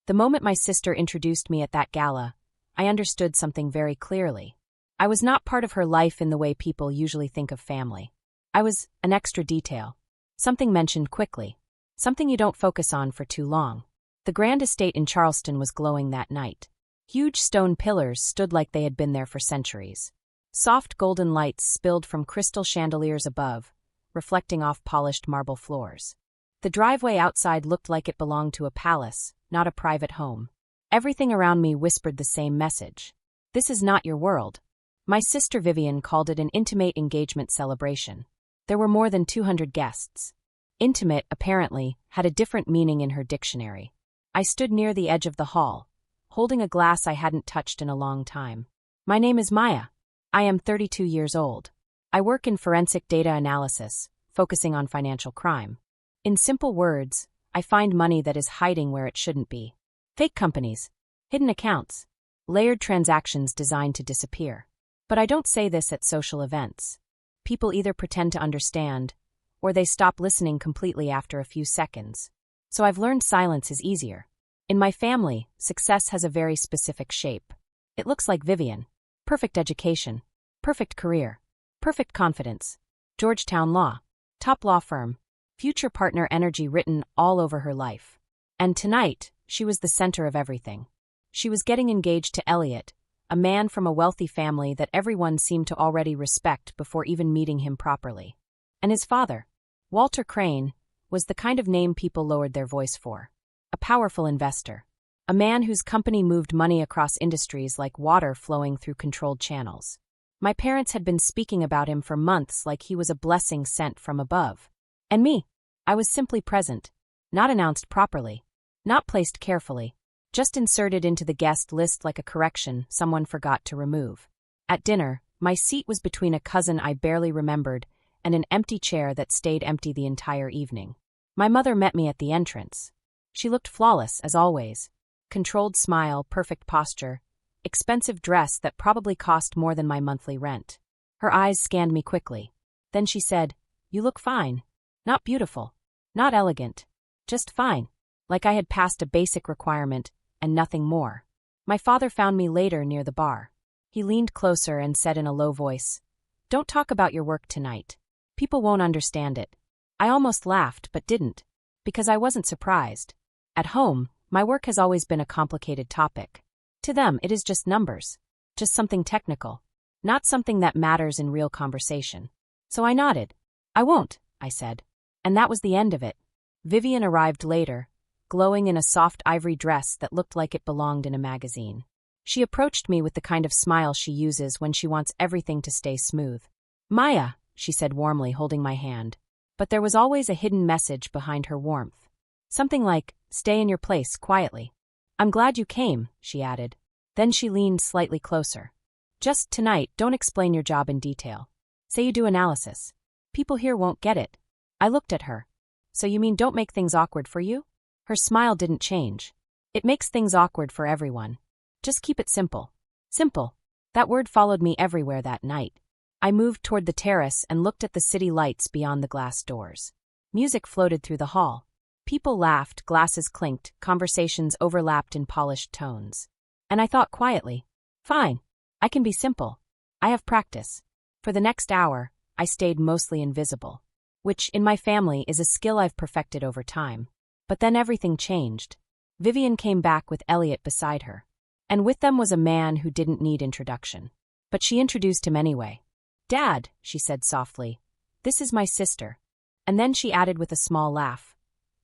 The moment my sister introduced me at that gala, I understood something very clearly. I was not part of her life in the way people usually think of family. I was an extra detail. Something mentioned quickly. Something you don't focus on for too long. The grand estate in Charleston was glowing that night. Huge stone pillars stood like they had been there for centuries. Soft golden lights spilled from crystal chandeliers above, reflecting off polished marble floors. The driveway outside looked like it belonged to a palace, not a private home. Everything around me whispered the same message. This is not your world. My sister Vivian called it an intimate engagement celebration. There were more than 200 guests. Intimate, apparently, had a different meaning in her dictionary. I stood near the edge of the hall, holding a glass I hadn't touched in a long time. My name is Maya. I am 32 years old. I work in forensic data analysis, focusing on financial crime. In simple words, I find money that is hiding where it shouldn't be. Fake companies, hidden accounts, layered transactions designed to disappear. But I don't say this at social events. People either pretend to understand, or they stop listening completely after a few seconds. So I've learned silence is easier. In my family, success has a very specific shape. It looks like Vivian. Perfect education. Perfect career. Perfect confidence. Georgetown Law. Top law firm. Future partner energy written all over her life. And tonight, she was the center of everything. She was getting engaged to Elliot, a man from a wealthy family that everyone seemed to already respect before even meeting him properly. And his father, Walter Crane, was the kind of name people lowered their voice for. A powerful investor. A man whose company moved money across industries like water flowing through controlled channels. My parents had been speaking about him for months like he was a blessing sent from above. And me, I was simply present. Not announced properly. Not placed carefully. Just inserted into the guest list like a correction someone forgot to remove. At dinner, my seat was between a cousin I barely remembered and an empty chair that stayed empty the entire evening. My mother met me at the entrance. She looked flawless, as always. Controlled smile, perfect posture, expensive dress that probably cost more than my monthly rent. Her eyes scanned me quickly. Then she said, "You look fine. Not beautiful. Not elegant. Just fine." Like I had passed a basic requirement, and nothing more. My father found me later near the bar. He leaned closer and said in a low voice, "Don't talk about your work tonight. People won't understand it." I almost laughed but didn't, because I wasn't surprised. At home, my work has always been a complicated topic. To them, it is just numbers. Just something technical. Not something that matters in real conversation. So I nodded. "I won't," I said. And that was the end of it. Vivian arrived later, glowing in a soft ivory dress that looked like it belonged in a magazine. She approached me with the kind of smile she uses when she wants everything to stay smooth. "Maya," she said warmly, holding my hand. But there was always a hidden message behind her warmth. Something like, "Stay in your place, quietly." "I'm glad you came," she added. Then she leaned slightly closer. "Just tonight, don't explain your job in detail. Say you do analysis. People here won't get it." I looked at her. "So you mean don't make things awkward for you?" Her smile didn't change. "It makes things awkward for everyone. Just keep it simple." Simple. That word followed me everywhere that night. I moved toward the terrace and looked at the city lights beyond the glass doors. Music floated through the hall. People laughed, glasses clinked, conversations overlapped in polished tones. And I thought quietly, "Fine. I can be simple. I have practice." For the next hour, I stayed mostly invisible. Which, in my family, is a skill I've perfected over time. But then everything changed. Vivian came back with Elliot beside her. And with them was a man who didn't need introduction. But she introduced him anyway. "Dad," she said softly, "this is my sister." And then she added with a small laugh,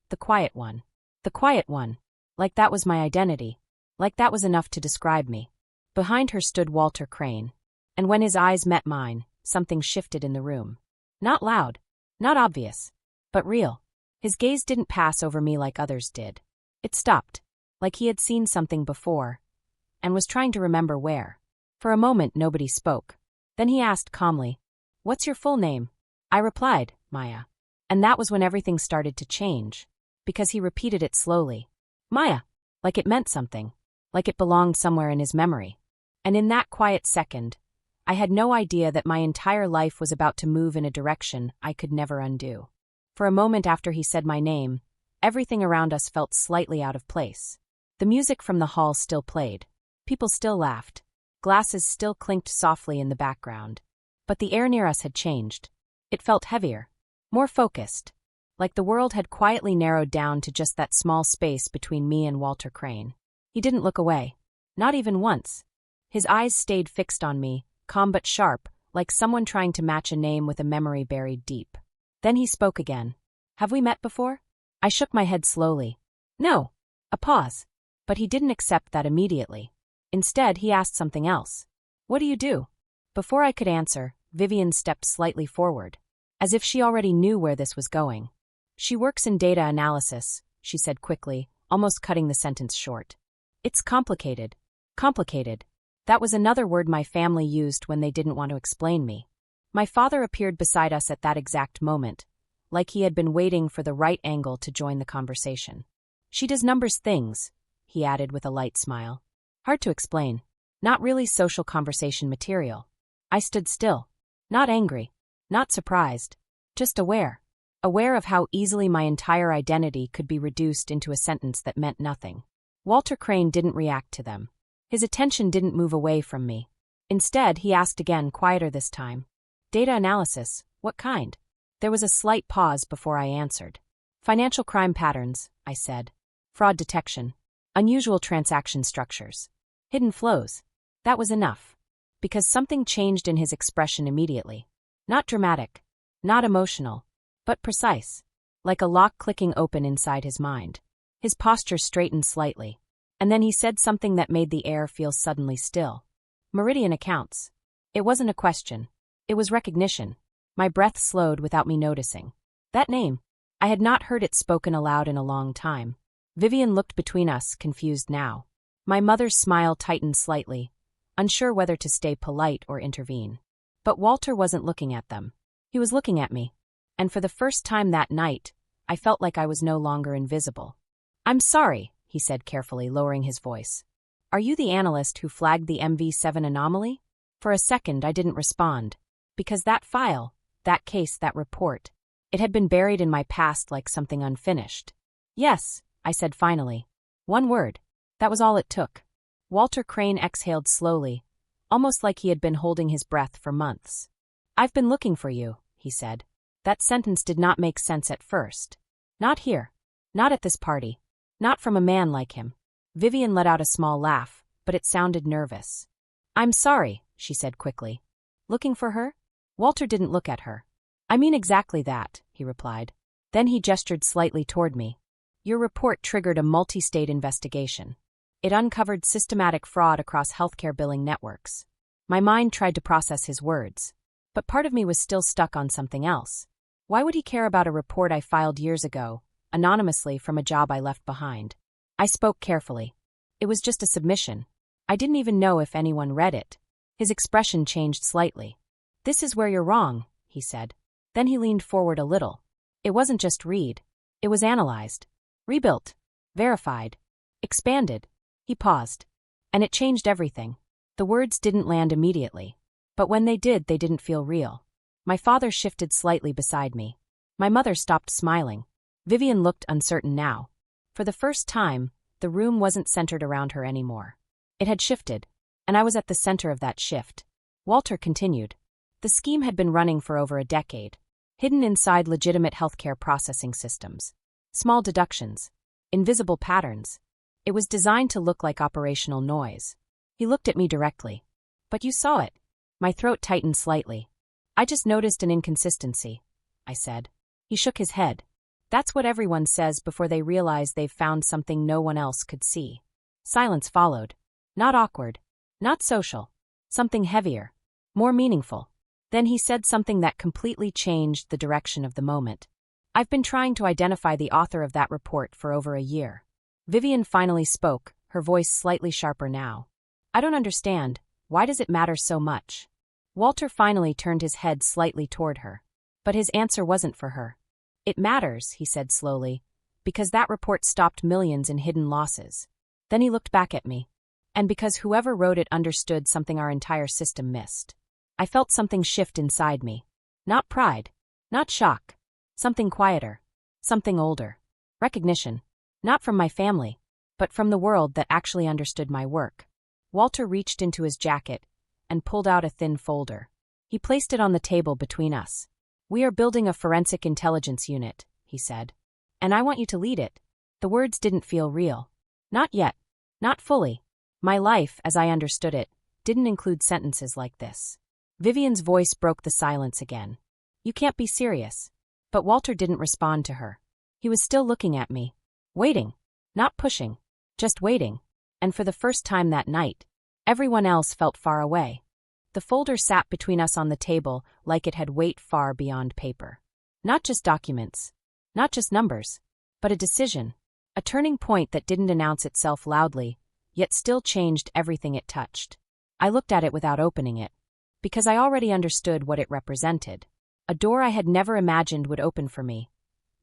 "The quiet one." The quiet one. Like that was my identity. Like that was enough to describe me. Behind her stood Walter Crane. And when his eyes met mine, something shifted in the room. Not loud. Not obvious. But real. His gaze didn't pass over me like others did. It stopped. Like he had seen something before. And was trying to remember where. For a moment nobody spoke. Then he asked calmly, "What's your full name?" I replied, "Maya." And that was when everything started to change. Because he repeated it slowly. "Maya." Like it meant something. Like it belonged somewhere in his memory. And in that quiet second, I had no idea that my entire life was about to move in a direction I could never undo. For a moment after he said my name, everything around us felt slightly out of place. The music from the hall still played. People still laughed. Glasses still clinked softly in the background. But the air near us had changed. It felt heavier, more focused, like the world had quietly narrowed down to just that small space between me and Walter Crane. He didn't look away. Not even once. His eyes stayed fixed on me, calm but sharp, like someone trying to match a name with a memory buried deep. Then he spoke again. "Have we met before?" I shook my head slowly. "No." A pause. But he didn't accept that immediately. Instead, he asked something else. "What do you do?" Before I could answer, Vivian stepped slightly forward, as if she already knew where this was going. "She works in data analysis," she said quickly, almost cutting the sentence short. "It's complicated." Complicated. That was another word my family used when they didn't want to explain me. My father appeared beside us at that exact moment, like he had been waiting for the right angle to join the conversation. "She does numbers things," he added with a light smile. "Hard to explain. Not really social conversation material." I stood still. Not angry. Not surprised. Just aware. Aware of how easily my entire identity could be reduced into a sentence that meant nothing. Walter Crane didn't react to them. His attention didn't move away from me. Instead, he asked again, quieter this time. "Data analysis, what kind?" There was a slight pause before I answered. "Financial crime patterns," I said. "Fraud detection. Unusual transaction structures. Hidden flows." That was enough. Because something changed in his expression immediately. Not dramatic. Not emotional. But precise. Like a lock clicking open inside his mind. His posture straightened slightly. And then he said something that made the air feel suddenly still. "Meridian accounts." It wasn't a question. It was recognition. My breath slowed without me noticing. That name. I had not heard it spoken aloud in a long time. Vivian looked between us, confused now. My mother's smile tightened slightly, unsure whether to stay polite or intervene. But Walter wasn't looking at them. He was looking at me. And for the first time that night, I felt like I was no longer invisible. "I'm sorry," he said carefully, lowering his voice. "Are you the analyst who flagged the MV7 anomaly?" For a second, I didn't respond. Because that file, that case, that report, it had been buried in my past like something unfinished. "Yes," I said finally. One word. That was all it took. Walter Crane exhaled slowly, almost like he had been holding his breath for months. "I've been looking for you," he said. That sentence did not make sense at first. Not here. Not at this party. Not from a man like him. Vivian let out a small laugh, but it sounded nervous. "I'm sorry," she said quickly. "Looking for her?" Walter didn't look at her. "I mean exactly that," he replied. Then he gestured slightly toward me. "Your report triggered a multi-state investigation. It uncovered systematic fraud across healthcare billing networks." My mind tried to process his words. But part of me was still stuck on something else. Why would he care about a report I filed years ago, anonymously from a job I left behind? I spoke carefully. It was just a submission. I didn't even know if anyone read it. His expression changed slightly. "This is where you're wrong," he said. Then he leaned forward a little. "It wasn't just read. It was analyzed. Rebuilt. Verified. Expanded." He paused. "And it changed everything." The words didn't land immediately. But when they didn't feel real. My father shifted slightly beside me. My mother stopped smiling. Vivian looked uncertain now. For the first time, the room wasn't centered around her anymore. It had shifted, and I was at the center of that shift. Walter continued. The scheme had been running for over a decade, hidden inside legitimate healthcare processing systems. Small deductions. Invisible patterns. It was designed to look like operational noise. He looked at me directly. "But you saw it." My throat tightened slightly. "I just noticed an inconsistency," I said. He shook his head. "That's what everyone says before they realize they've found something no one else could see." Silence followed. Not awkward. Not social. Something heavier. More meaningful. Then he said something that completely changed the direction of the moment. "I've been trying to identify the author of that report for over a year." Vivian finally spoke, her voice slightly sharper now. "I don't understand. Why does it matter so much?" Walter finally turned his head slightly toward her. But his answer wasn't for her. "It matters," he said slowly, "because that report stopped millions in hidden losses." Then he looked back at me. "And because whoever wrote it understood something our entire system missed." I felt something shift inside me. Not pride. Not shock. Something quieter. Something older. Recognition. Not from my family, but from the world that actually understood my work. Walter reached into his jacket and pulled out a thin folder. He placed it on the table between us. "We are building a forensic intelligence unit," he said. "And I want you to lead it." The words didn't feel real. Not yet. Not fully. My life, as I understood it, didn't include sentences like this. Vivian's voice broke the silence again. "You can't be serious." But Walter didn't respond to her. He was still looking at me. Waiting. Not pushing. Just waiting. And for the first time that night, everyone else felt far away. The folder sat between us on the table like it had weight far beyond paper. Not just documents. Not just numbers. But a decision. A turning point that didn't announce itself loudly, yet still changed everything it touched. I looked at it without opening it, because I already understood what it represented. A door I had never imagined would open for me,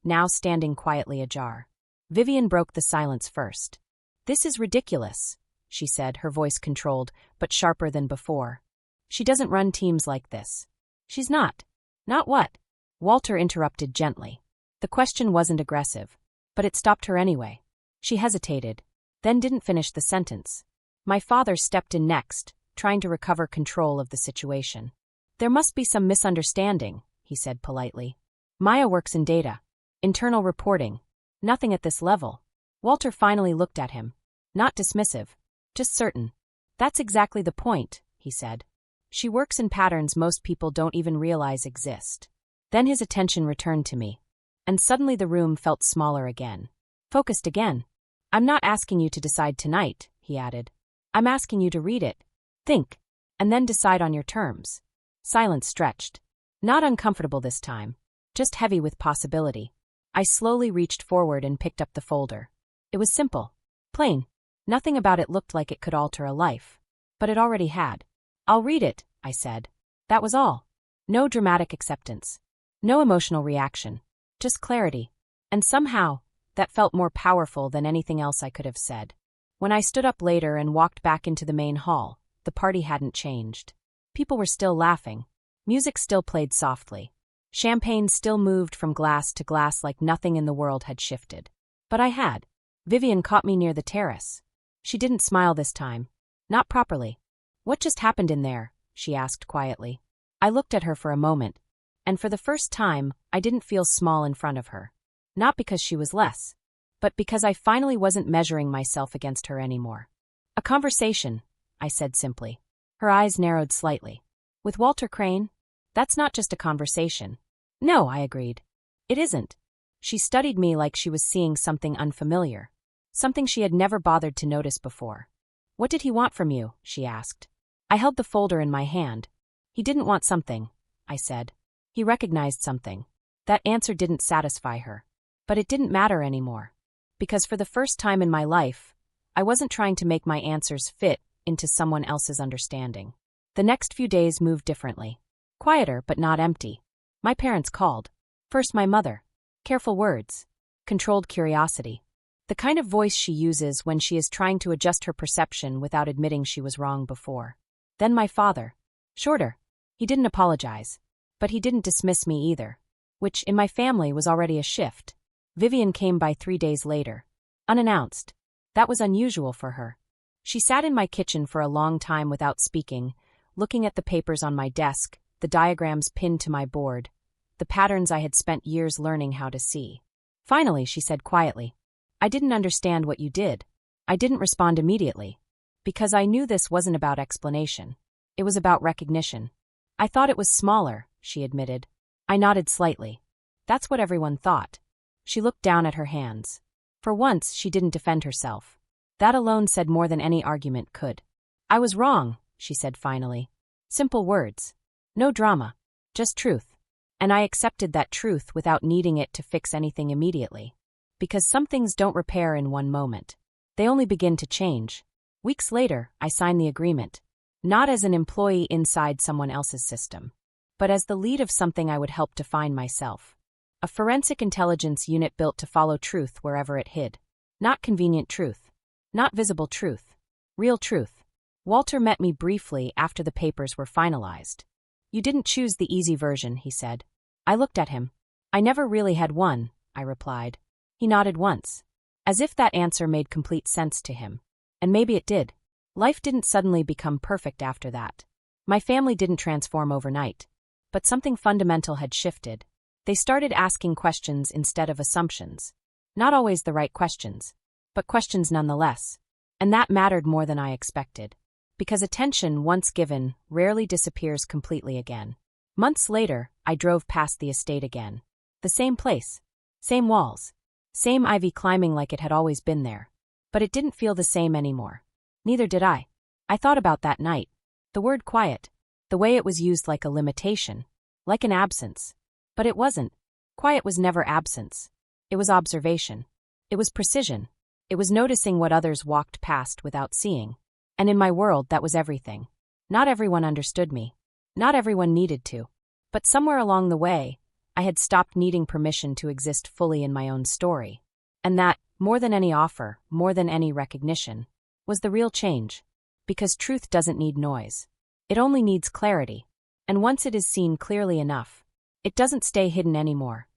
now standing quietly ajar. Vivian broke the silence first. "This is ridiculous," she said, her voice controlled, but sharper than before. "She doesn't run teams like this." "She's not." "Not what?" Walter interrupted gently. The question wasn't aggressive, but it stopped her anyway. She hesitated, then didn't finish the sentence. My father stepped in next, trying to recover control of the situation. "There must be some misunderstanding," he said politely. "Maya works in data. Internal reporting. Nothing at this level." Walter finally looked at him. Not dismissive. Just certain. "That's exactly the point," he said. "She works in patterns most people don't even realize exist." Then his attention returned to me. And suddenly the room felt smaller again. Focused again. "I'm not asking you to decide tonight," he added. "I'm asking you to read it. Think. And then decide on your terms." Silence stretched. Not uncomfortable this time. Just heavy with possibility. I slowly reached forward and picked up the folder. It was simple. Plain. Nothing about it looked like it could alter a life. But it already had. "I'll read it," I said. That was all. No dramatic acceptance. No emotional reaction. Just clarity. And somehow, that felt more powerful than anything else I could have said. When I stood up later and walked back into the main hall, the party hadn't changed. People were still laughing. Music still played softly. Champagne still moved from glass to glass like nothing in the world had shifted. But I had. Vivian caught me near the terrace. She didn't smile this time. Not properly. "What just happened in there?" she asked quietly. I looked at her for a moment, and for the first time, I didn't feel small in front of her. Not because she was less, but because I finally wasn't measuring myself against her anymore. "A conversation," I said simply. Her eyes narrowed slightly. "With Walter Crane? That's not just a conversation." "No," I agreed. "It isn't." She studied me like she was seeing something unfamiliar. Something she had never bothered to notice before. "What did he want from you?" she asked. I held the folder in my hand. "He didn't want something," I said. "He recognized something." That answer didn't satisfy her. But it didn't matter anymore. Because for the first time in my life, I wasn't trying to make my answers fit into someone else's understanding. The next few days moved differently. Quieter, but not empty. My parents called. First my mother. Careful words. Controlled curiosity. The kind of voice she uses when she is trying to adjust her perception without admitting she was wrong before. Then my father. Shorter. He didn't apologize. But he didn't dismiss me either. Which, in my family, was already a shift. Vivian came by 3 days later. Unannounced. That was unusual for her. She sat in my kitchen for a long time without speaking, looking at the papers on my desk, the diagrams pinned to my board, the patterns I had spent years learning how to see. Finally, she said quietly, "I didn't understand what you did." I didn't respond immediately. Because I knew this wasn't about explanation. It was about recognition. "I thought it was smaller," she admitted. I nodded slightly. That's what everyone thought. She looked down at her hands. For once, she didn't defend herself. That alone said more than any argument could. "I was wrong," she said finally. Simple words. No drama. Just truth. And I accepted that truth without needing it to fix anything immediately. Because some things don't repair in one moment. They only begin to change. Weeks later, I signed the agreement. Not as an employee inside someone else's system, but as the lead of something I would help define myself. A forensic intelligence unit built to follow truth wherever it hid. Not convenient truth. Not visible truth. Real truth. Walter met me briefly after the papers were finalized. "You didn't choose the easy version," he said. I looked at him. "I never really had one," I replied. He nodded once. As if that answer made complete sense to him. And maybe it did. Life didn't suddenly become perfect after that. My family didn't transform overnight. But something fundamental had shifted. They started asking questions instead of assumptions. Not always the right questions, but questions nonetheless. And that mattered more than I expected. Because attention, once given, rarely disappears completely again. Months later, I drove past the estate again. The same place. Same walls. Same ivy climbing like it had always been there. But it didn't feel the same anymore. Neither did I. I thought about that night. The word quiet. The way it was used like a limitation. Like an absence. But it wasn't. Quiet was never absence. It was observation. It was precision. It was noticing what others walked past without seeing. And in my world, that was everything. Not everyone understood me. Not everyone needed to. But somewhere along the way, I had stopped needing permission to exist fully in my own story. And that, more than any offer, more than any recognition, was the real change. Because truth doesn't need noise. It only needs clarity. And once it is seen clearly enough, it doesn't stay hidden anymore.